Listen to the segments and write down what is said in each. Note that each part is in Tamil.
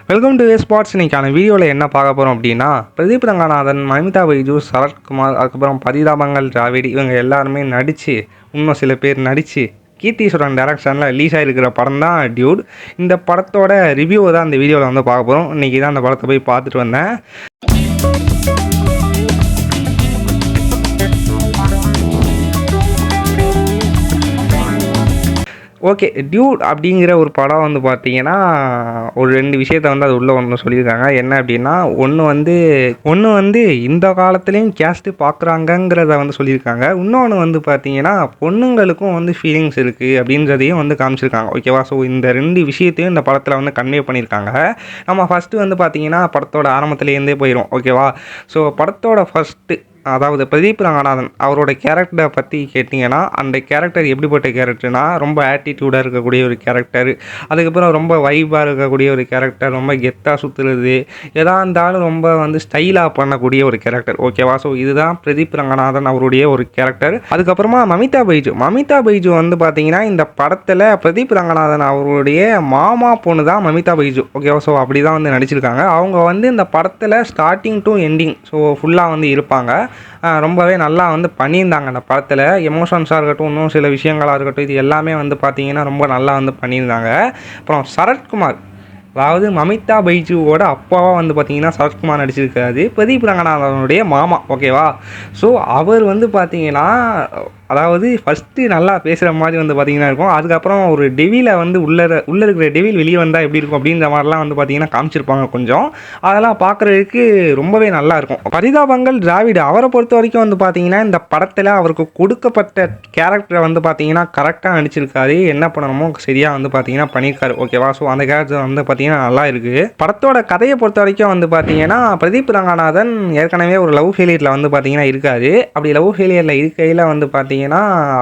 Welcome to spots. இன்னைக்கான வீடியோவில் என்ன பார்க்க போகிறோம் அப்படின்னா, பிரதீப் ரங்கநாதன், மமிதா பைஜு, சரத்குமார், அதுக்கப்புறம் பரிதாபங்கள் திராவிடி இவங்க எல்லாருமே நடித்து, இன்னும் சில பேர் நடித்து கீர்த்திசுரன் டைரக்ஷனில் ரிலீஸ் ஆகிருக்கிற படம் தான் டியூட். இந்த படத்தோட ரிவ்யூவை தான் இந்த வீடியோவில் வந்து பார்க்க போகிறோம். இன்றைக்கி தான் அந்த படத்தை போய் பார்த்துட்டு வந்தேன். ஓகே, டியூட் அப்படிங்கிற ஒரு படம் வந்து பார்த்தீங்கன்னா, ஒரு 2 விஷயத்த வந்து அது உள்ளே ஒன்று சொல்லியிருக்காங்க. என்ன அப்படின்னா, ஒன்று வந்து இந்த காலத்துலேயும் கேஸ்ட்டு பார்க்குறாங்கங்கிறத வந்து சொல்லியிருக்காங்க. இன்னொன்று வந்து பார்த்தீங்கன்னா, பொண்ணுங்களுக்கும் வந்து ஃபீலிங்ஸ் இருக்குது அப்படின்றதையும் வந்து காமிச்சிருக்காங்க. ஓகேவா? ஸோ இந்த 2 விஷயத்தையும் இந்த படத்தில் வந்து கன்வே பண்ணியிருக்காங்க. நம்ம ஃபஸ்ட்டு வந்து பார்த்தீங்கன்னா, படத்தோட ஆரம்பத்துலேருந்தே போயிடும். ஓகேவா? ஸோ படத்தோட ஃபஸ்ட்டு, அதாவது பிரதீப் ரங்கநாதன் அவரோட கேரக்டரை பற்றி கேட்டிங்கன்னா, அந்த கேரக்டர் எப்படிப்பட்ட கேரக்டர்னா, ரொம்ப ஆட்டிடியூடாக இருக்கக்கூடிய ஒரு கேரக்டர். அதுக்கப்புறம் ரொம்ப வைபாக இருக்கக்கூடிய ஒரு கேரக்டர். ரொம்ப கெத்தாக சுற்றுறது, எதாக இருந்தாலும் ரொம்ப வந்து ஸ்டைலாக பண்ணக்கூடிய ஒரு கேரக்டர். ஓகேவா? ஸோ இதுதான் பிரதீப் ரங்கநாதன் அவருடைய ஒரு கேரக்டர். அதுக்கப்புறமா மமிதா பைஜு வந்து பார்த்தீங்கன்னா, இந்த படத்தில் பிரதீப் ரங்கநாதன் அவருடைய மாமா பொண்ணு தான் மமிதா பைஜு. ஓகேவா? ஸோ அப்படி தான் வந்து நடிச்சிருக்காங்க. அவங்க வந்து இந்த படத்தில் ஸ்டார்டிங் டு எண்டிங் ஸோ ஃபுல்லாக வந்து இருப்பாங்க. ரொம்பவே நல்லா வந்து பண்ணியிருந்தாங்க அந்த படத்தில். எமோஷன்ஸாக இருக்கட்டும், இன்னும் சில விஷயங்களாக இருக்கட்டும், இது எல்லாமே வந்து பார்த்திங்கன்னா ரொம்ப நல்லா வந்து பண்ணியிருந்தாங்க. அப்புறம் சரத்குமார், அதாவது மமிதா பைஜுவோட அப்பாவாக வந்து பார்த்திங்கன்னா சரத்குமார் நடிச்சிருக்காரு. பிரதீப் ரங்கநாதனுடைய மாமா. ஓகேவா? ஸோ அவர் வந்து பார்த்திங்கன்னா, அதாவது ஃபஸ்ட்டு நல்லா பேசுகிற மாதிரி வந்து பார்த்திங்கன்னா இருக்கும். அதுக்கப்புறம் ஒரு டெவிலை வந்து உள்ளே இருக்கிற டெவில் வெளியே வந்தால் எப்படி இருக்கும் அப்படின்ற மாதிரிலாம் வந்து பார்த்திங்கன்னா காமிச்சிருப்பாங்க கொஞ்சம். அதெல்லாம் பார்க்குறதுக்கு ரொம்பவே நல்லாயிருக்கும். பரிதாபங்கள் திராவிடு அவரை பொறுத்த வரைக்கும் வந்து பார்த்திங்கன்னா, இந்த படத்தில் அவருக்கு கொடுக்கப்பட்ட கேரக்டரை வந்து பார்த்திங்கன்னா கரெக்டாக நடிச்சிருக்காரு. என்ன பண்ணணுமோ சரியாக வந்து பார்த்திங்கன்னா பண்ணியிருக்காரு. ஓகேவா? ஸோ அந்த கேரக்டர் வந்து பார்த்திங்கன்னா நல்லா இருக்குது. படத்தோட கதையை பொறுத்த வரைக்கும் வந்து பார்த்திங்கன்னா, பிரதீப் ரங்கநாதன் ஏற்கனவே ஒரு லவ் ஃபெயிலியரில் வந்து பார்த்திங்கன்னா இருக்காரு. அப்படி லவ் ஃபெயிலியரில் இருக்கையில் வந்து பார்த்திங்கன்னா,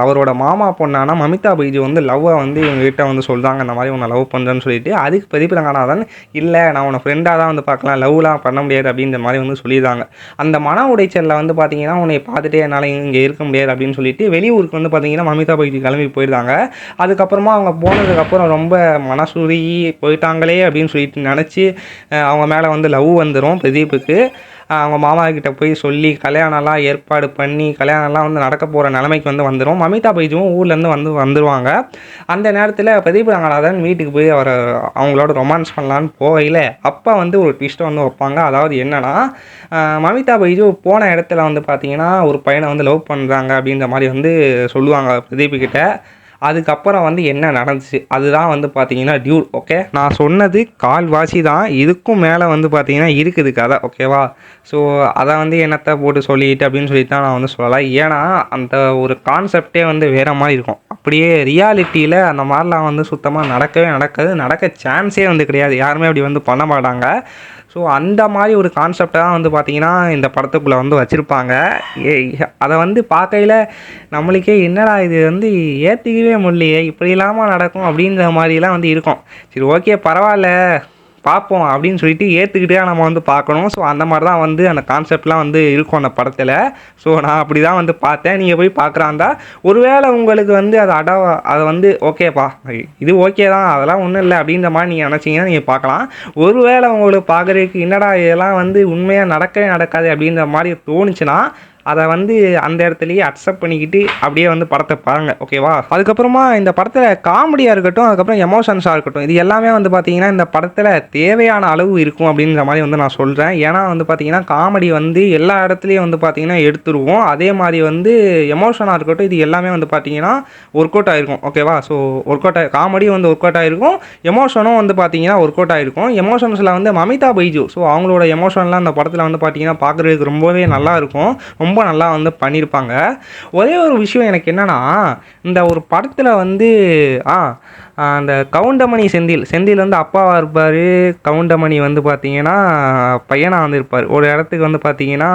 அவரோட மாமா பொண்ணான மமிதா பைஜு வந்து லவ்வை வந்து இவங்ககிட்ட வந்து சொல்கிறாங்க, இந்த மாதிரி உன்னை லவ் பண்ணுறேன்னு சொல்லிட்டு. அதுக்கு பிரதீப் ரங்கநாதன், இல்லை நான் உன்னை ஃப்ரெண்டாக தான் வந்து பார்க்கலாம், லவ்லாம் பண்ண முடியாது அப்படின்ற மாதிரி வந்து சொல்லிடுறாங்க. அந்த மன உடைச்சலில் வந்து பார்த்தீங்கன்னா, உன்னை பார்த்துட்டே என்னால் இங்கே இருக்க முடியாது அப்படின்னு சொல்லிட்டு வெளியூருக்கு வந்து பார்த்தீங்கன்னா மமிதா பைஜு கிளம்பி போயிடுறாங்க. அதுக்கப்புறமா அவங்க போனதுக்கப்புறம் ரொம்ப மனசுருகி போயிட்டாங்களே அப்படின்னு சொல்லிட்டு நினச்சி அவங்க மேலே வந்து லவ் வந்துடும் பிரதீப்புக்கு. அவங்க மாமா கிட்ட போய் சொல்லி கல்யாணம்லாம் ஏற்பாடு பண்ணி கல்யாணம்லாம் வந்து நடக்க போகிற நிலைமைக்கு வந்து வந்துடும். மமிதா பைஜுவும் ஊர்லேருந்து வந்துடுவாங்க. அந்த நேரத்தில் பிரதீப் ரங்கநாதன் வீட்டுக்கு போய் அவங்களோட ரொமான்ஸ் பண்ணலான்னு போகையில் அப்போ வந்து ஒரு ட்விஸ்ட்டை வந்து வைப்பாங்க. அதாவது என்னென்னா, மமிதா பைஜு போன இடத்துல வந்து பார்த்திங்கன்னா ஒரு பையனை வந்து லவ் பண்ணுறாங்க அப்படின்ற மாதிரி வந்து சொல்லுவாங்க பிரதீப்புக்கிட்ட. அதுக்கப்புறம் வந்து என்ன நடந்துச்சு அதுதான் வந்து பார்த்தீங்கன்னா டியூட். ஓகே, நான் சொன்னது கால்வாசி தான், இதுக்கும் மேலே வந்து பார்த்தீங்கன்னா இருக்குது கதை. ஓகேவா? ஸோ அதை வந்து என்னத்தை போட்டு சொல்லிட்டு அப்படின்னு சொல்லிட்டு தான் நான் வந்து சொல்லலாம். ஏன்னா அந்த ஒரு கான்செப்டே வந்து வேறு மாதிரி இருக்கும். அப்படியே ரியாலிட்டியில் அந்த மாதிரிலாம் வந்து சுத்தமாக நடக்க சான்ஸே வந்து கிடையாது. யாருமே அப்படி வந்து பண்ண மாட்டாங்க. ஸோ அந்த மாதிரி ஒரு கான்செப்டை தான் வந்து பார்த்திங்கன்னா இந்த படத்துக்குள்ளே வந்து வச்சுருப்பாங்க. அதை வந்து பார்க்கையில் நம்மளுக்கே என்னடா இது வந்து ஏற்றுக்கவே முடியலையே, இப்படி இல்லாமல் நடக்கும் அப்படின்ற மாதிரிலாம் வந்து இருக்கும். சரி, ஓகே, பரவாயில்ல, பார்ப்போம் அப்படின்னு சொல்லிட்டு ஏற்றுக்கிட்டே நம்ம வந்து பார்க்கணும். ஸோ அந்த மாதிரி தான் வந்து அந்த கான்செப்ட்லாம் வந்து இருக்கும் அந்த படத்தில். ஸோ நான் அப்படி தான் வந்து பார்த்தேன். நீங்கள் போய் பார்க்குறாந்தா ஒருவேளை உங்களுக்கு வந்து அதை வந்து ஓகேப்பா இது ஓகே தான், அதெல்லாம் ஒன்றும் இல்லை அப்படின்ற மாதிரி நீங்கள் நினச்சிங்கன்னா நீங்கள் பார்க்கலாம். ஒருவேளை உங்களுக்கு பார்க்குறதுக்கு என்னடா இதெல்லாம் வந்து உண்மையாக நடக்கவே நடக்காது அப்படின்ற மாதிரி தோணுச்சுன்னா அதை வந்து அந்த இடத்துலையே அக்செப்ட் பண்ணிக்கிட்டு அப்படியே வந்து படத்தை பாருங்கள். ஓகேவா? அதுக்கப்புறமா இந்த படத்தில் காமெடியாக இருக்கட்டும், அதுக்கப்புறம் எமோஷன்ஸாக இருக்கட்டும், இது எல்லாமே வந்து பார்த்திங்கன்னா இந்த படத்தில் தேவையான அளவு இருக்கும் அப்படின்ற மாதிரி வந்து நான் சொல்கிறேன். ஏன்னா வந்து பார்த்திங்கன்னா காமெடி வந்து எல்லா இடத்துலையும் வந்து பார்த்திங்கன்னா எடுத்துருவோம். அதே மாதிரி வந்து எமோஷனாக இருக்கட்டும், இது எல்லாமே வந்து பார்த்திங்கன்னா ஒர்க் அவுட் ஆகிருக்கும். ஓகேவா? ஸோ காமெடியும் வந்து ஒர்க் அவுட் ஆகிருக்கும், எமோஷனும் வந்து பார்த்திங்கன்னா ஒர்க் அவுட் ஆகிருக்கும். எமோஷன்ஸில் வந்து மமிதா பைஜு, ஸோ அவங்களோட எமோஷன்லாம் அந்த படத்தில் வந்து பார்த்திங்கன்னா பார்க்குறதுக்கு ரொம்பவே நல்லாயிருக்கும். ரொம்ப நல்லா வந்து பண்ணியிருப்பாங்க. ஒரே ஒரு விஷயம் எனக்கு என்னென்னா, இந்த ஒரு படத்தில் வந்து அந்த கவுண்டமணி செந்தில் வந்து அப்பாவாக இருப்பார். கவுண்டமணி வந்து பார்த்திங்கன்னா பையனாக வந்து இருப்பார். ஒரு இடத்துக்கு வந்து பார்த்திங்கன்னா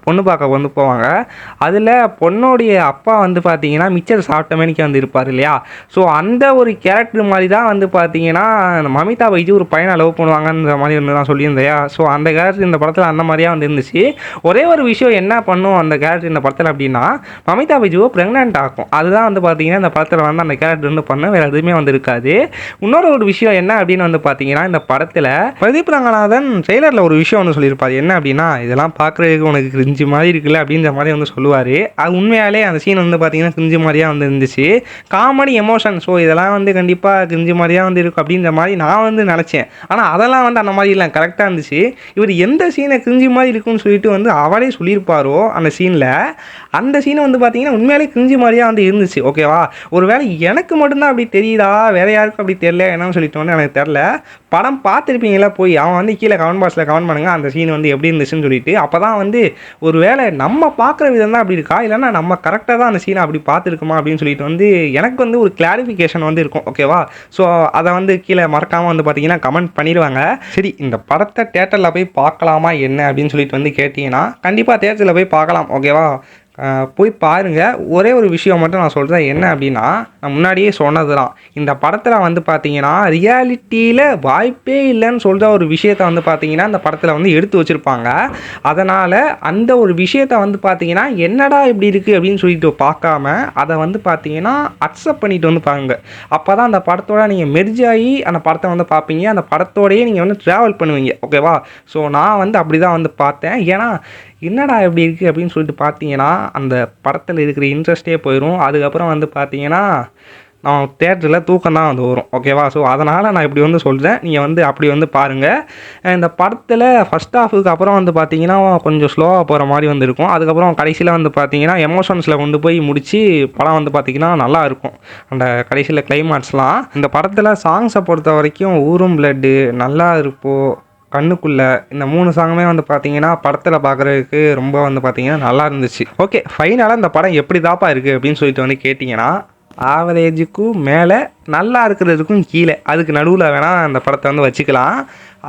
பொண்ணு பார்க்க வந்து போவாங்க. அதில் பொண்ணுடைய அப்பா வந்து பார்த்திங்கன்னா மிச்சர் சாப்பிட்ட மேனிக்கு வந்து இருப்பார் இல்லையா? ஸோ அந்த ஒரு கேரக்டர் மாதிரி தான் வந்து பார்த்திங்கன்னா மமிதா பைஜு ஒரு பையனை லவ் பண்ணுவாங்கன்ற மாதிரி வந்து நான் சொல்லியிருந்தேயா? ஸோ அந்த கேரக்டர் இந்த படத்தில் அந்த மாதிரியாக வந்து இருந்துச்சு. ஒரே ஒரு விஷயம் என்ன பண்ணும் அந்த கேரக்டர் இந்த படத்தில் அப்படின்னா, மமிதா பைஜுவை ப்ரெக்னென்ட் ஆகும். அதுதான் வந்து பார்த்திங்கன்னா இந்த படத்தில் வந்து அந்த கேரக்டர் வந்து பண்ண வேறு எதுவுமே வந்து இருக்காது. இன்னொரு ஒரு விஷயம் என்ன அப்படின்னு வந்து பார்த்தீங்கன்னா, இந்த படத்தில் பிரதீப் ரங்கநாதன் ட்ரெய்லரில் ஒரு விஷயம் வந்து சொல்லியிருப்பார். என்ன அப்படின்னா, இதெல்லாம் பார்க்குறதுக்கு உனக்கு கிரிஞ்சு மாதிரி இருக்குல்ல அப்படின்ற மாதிரி வந்து சொல்லுவார். அது உண்மையாலே அந்த சீன் வந்து பார்த்தீங்கன்னா கிரிஞ்சு மாதிரியாக வந்து இருந்துச்சு. காமெடி எமோஷன், ஸோ இதெல்லாம் வந்து கண்டிப்பாக கிரிஞ்சு மாதிரியாக வந்து இருக்கும் அப்படின்ற மாதிரி நான் வந்து நினச்சேன். ஆனால் அதெல்லாம் வந்து அந்த மாதிரி இல்லை, கரெக்டாக இருந்துச்சு. இவர் எந்த சீனை கிரிஞ்சு மாதிரி இருக்குன்னு சொல்லிட்டு வந்து அவரே சொல்லியிருப்பாரோ அந்த சீனில், அந்த சீனை வந்து பார்த்தீங்கன்னா உண்மையாலே கிரிஞ்சு மாதிரியாக வந்து இருந்துச்சு. ஓகேவா, ஒரு வேளை எனக்கு மட்டும்தான் அப்படி தெரியுதா, வேற யாருக்கும் அப்படி தெரியல என்னன்னு சொல்லிட்டு வந்து எனக்கு தெரில. படம் பார்த்துருப்பீங்களா, போய் அவன் வந்து கீழே கமெண்ட் பாக்ஸில் கமெண்ட் பண்ணுங்கள் அந்த சீன் வந்து எப்படி இருந்துச்சுன்னு சொல்லிட்டு. அப்போ தான் வந்து ஒரு வேளை நம்ம பார்க்குற விதம் தான் அப்படி இருக்கா, இல்லைன்னா நம்ம கரெக்டாக தான் அந்த சீனை அப்படி பார்த்துருக்குமா அப்படின்னு சொல்லிட்டு வந்து எனக்கு வந்து ஒரு கிளாரிஃபிகேஷன் வந்து இருக்கும். ஓகேவா, ஸோ அதை வந்து கீழே மறக்காமல் வந்து பார்த்தீங்கன்னா கமெண்ட் பண்ணிடுவாங்க. சரி, இந்த படத்தை தேட்டரில் போய் பார்க்கலாமா என்ன அப்படின்னு சொல்லிட்டு வந்து கேட்டிங்கன்னா, கண்டிப்பாக தேட்டரில் போய் பார்க்கலாம். ஓகேவா, போய் பாருங்கள். ஒரே ஒரு விஷயம் மட்டும் நான் சொல்கிறேன். என்ன அப்படின்னா, நான் முன்னாடியே சொன்னது தான், இந்த படத்தில் வந்து பார்த்தீங்கன்னா ரியாலிட்டியில் வாய்ப்பே இல்லைன்னு சொல்கிற ஒரு விஷயத்தை வந்து பார்த்தீங்கன்னா இந்த படத்தில் வந்து எடுத்து வச்சுருப்பாங்க. அதனால் அந்த ஒரு விஷயத்தை வந்து பார்த்தீங்கன்னா என்னடா இப்படி இருக்குது அப்படின்னு சொல்லிட்டு பார்க்காம அதை வந்து பார்த்தீங்கன்னா அக்செப்ட் பண்ணிட்டு வந்து பாருங்க. அப்போ தான் அந்த படத்தோட நீங்கள் மெர்ஜ் ஆகி அந்த படத்தை வந்து பார்ப்பீங்க, அந்த படத்தோடையே நீங்கள் வந்து ட்ராவல் பண்ணுவீங்க. ஓகேவா, ஸோ நான் வந்து அப்படி தான் வந்து பார்த்தேன். ஏன்னா என்னடா இப்படி இருக்குது அப்படின்னு சொல்லிட்டு பார்த்தீங்கன்னா அந்த படத்தில் இருக்கிற இன்ட்ரெஸ்ட்டே போயிடும். அதுக்கப்புறம் வந்து பார்த்தீங்கன்னா நான் தேட்டரில் தூக்கம் தான் வந்து வரும். ஓகேவா, ஸோ அதனால் நான் இப்படி வந்து சொல்கிறேன். நீங்கள் வந்து அப்படி வந்து பாருங்கள். இந்த படத்தில் ஃபஸ்ட் ஹாஃபுக்கு அப்புறம் வந்து பார்த்தீங்கன்னா கொஞ்சம் ஸ்லோவாக போகிற மாதிரி வந்து இருக்கும். அதுக்கப்புறம் கடைசியில் வந்து பார்த்தீங்கன்னா எமோஷன்ஸில் கொண்டு போய் முடித்து படம் வந்து பார்த்திங்கன்னா நல்லா இருக்கும். அந்த கடைசியில் கிளைமாக்ஸ்லாம் இந்த படத்தில் சாங்ஸை பொறுத்த வரைக்கும் ஊரும் பிளட்டு, நல்லா இருப்போ, கண்ணுக்குள்ளே, இந்த 3 சாங்குமே வந்து பார்த்தீங்கன்னா படத்தில் பார்க்குறதுக்கு ரொம்ப வந்து பார்த்தீங்கன்னா நல்லா இருந்துச்சு. ஓகே, ஃபைனலாக இந்த படம் எப்படி தாப்பா இருக்குது அப்படின்னு சொல்லிட்டு வந்து கேட்டிங்கன்னா, ஆவரேஜுக்கும் மேலே, நல்லா இருக்கிறதுக்கும் கீழே, அதுக்கு நடுவில் வேணால் அந்த படத்தை வந்து வச்சுக்கலாம்.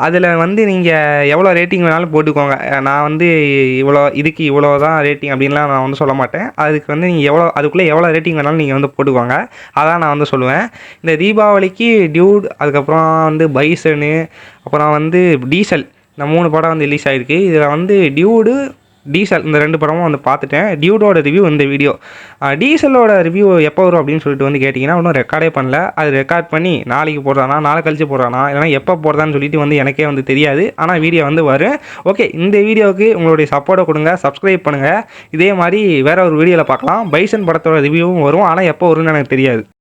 அதில் வந்து நீங்கள் எவ்வளோ ரேட்டிங் வேணாலும் போட்டுக்கோங்க. நான் வந்து இதுக்கு இவ்வளோ தான் ரேட்டிங் அப்படின்லாம் நான் வந்து சொல்ல மாட்டேன். அதுக்கு வந்து நீங்கள் அதுக்குள்ளே எவ்வளோ ரேட்டிங் வேணாலும் நீங்கள் வந்து போட்டுக்கோங்க. அதான் நான் வந்து சொல்லுவேன். இந்த தீபாவளிக்கு டியூட், அதுக்கப்புறம் வந்து பைசனு, அப்புறம் வந்து டீசல், இந்த 3 படம் வந்து ரிலீஸ் ஆகிருக்கு. இதில் வந்து டியூடு, டீசல் இந்த 2 படமும் வந்து பார்த்துட்டேன். டியூடோட ரிவ்யூ இந்த வீடியோ. டீசலோட ரிவ்யூ எப்போ வரும் அப்படின்னு சொல்லிட்டு வந்து கேட்டிங்கன்னா, இன்னும் ரெக்கார்டே பண்ணல. அது ரெக்கார்ட் பண்ணி நாளைக்கு போடுறானா, நாளை கழிச்சு போடுறானா, இல்லைனா எப்போ போடுறான்னு சொல்லிட்டு வந்து எனக்கே வந்து தெரியாது. ஆனால் வீடியோ வந்து வரும். ஓகே, இந்த வீடியோவுக்கு உங்களுடைய சப்போர்ட்டை கொடுங்க, சப்ஸ்கிரைப் பண்ணுங்கள். இதே மாதிரி வேறு ஒரு வீடியோவில் பார்க்கலாம். பைசன் படத்தோட ரிவ்யூவும் வரும், ஆனால் எப்போ வரும்னு எனக்கு தெரியாது.